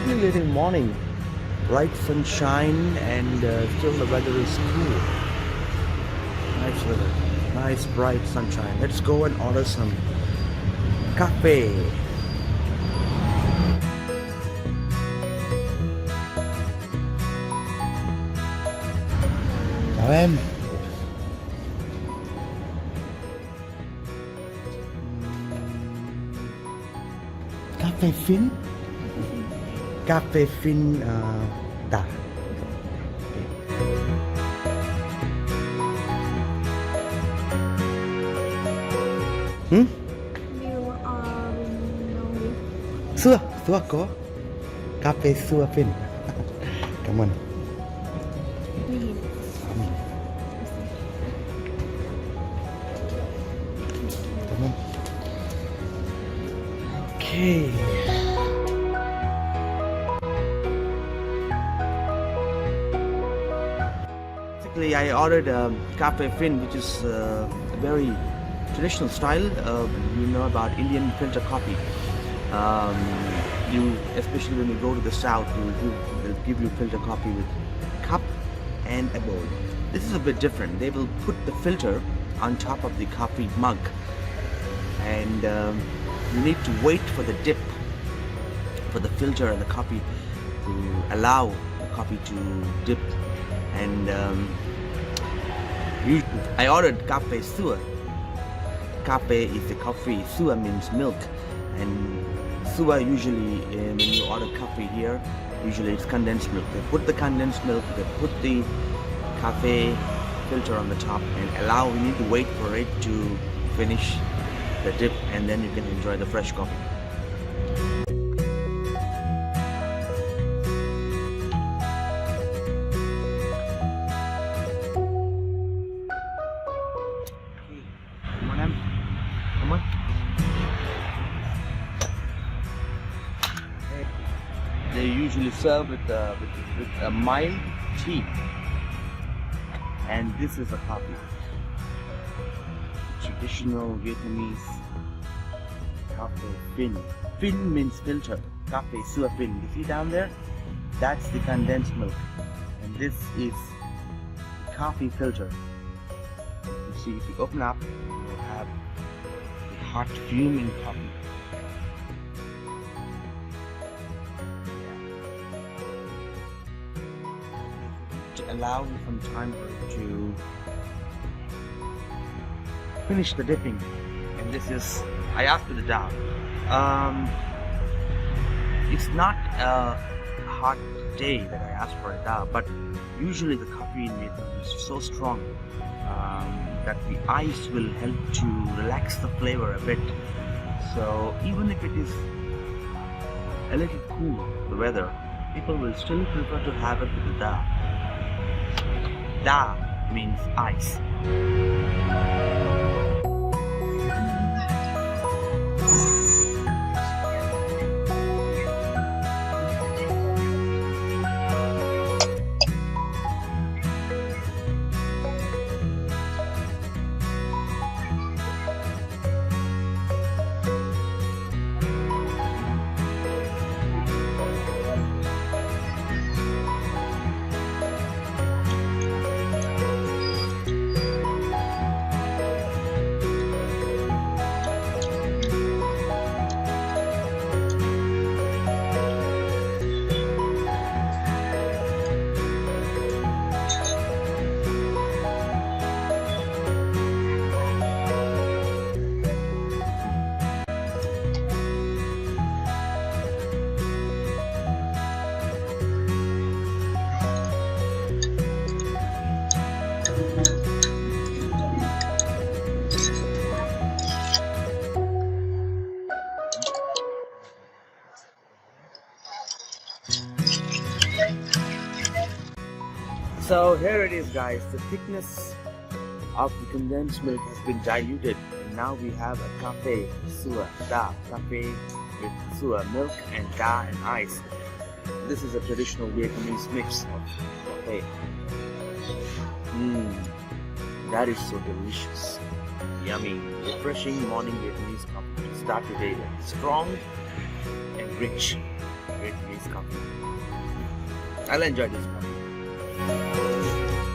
lovely little morning. Bright sunshine and still the weather is cool. Nice weather. Nice bright sunshine. Let's go and order some cafe. Chào em. Cafe Phin. Cafe Phin da. Hmm? Sữa, sữa có. Cafe sữa Phin. Cảm ơn. Cảm ơn. Okay. Basically, I ordered Cafe Phin, which is a very traditional style. You know about Indian filter coffee. Especially when you go to the south, they'll give you filter coffee with cup and a bowl. This is a bit different. They will put the filter on top of the coffee mug, and you need to wait for the dip for the filter and the coffee to allow the coffee to dip. And I ordered Cafe sữa. Cafe is the coffee, sữa means milk, and sữa usually when you order coffee here, usually it's condensed milk. They put the condensed milk, they put the cafe filter on the top and you need to wait for it to finish the dip, and then you can enjoy the fresh coffee. Come on, Em. Come on. They usually serve with a mild tea, and this is a coffee. Traditional Vietnamese Cafe Phin. Phin means filter. Cafe sữa Phin. You see down there? That's the condensed milk, and this is the coffee filter. You see, if you open up, you will have the hot fuming coffee. To allow some time for it to finish the dipping. And this is, I asked for the dough. It's not a hot day that I asked for a dough, but usually the coffee in Vietnam is so strong that the ice will help to relax the flavor a bit. So even if it is a little cool, the weather, people will still prefer to have it with the dough. Da means ice. So here it is, guys. The thickness of the condensed milk has been diluted, and now we have a cafe sữa da, cafe with sữa milk and da and ice. This is a traditional Vietnamese mix of cafe. That is so delicious. Yummy, refreshing morning Vietnamese coffee to start your day with. Strong and rich. Vietnamese coffee. I'll enjoy this coffee.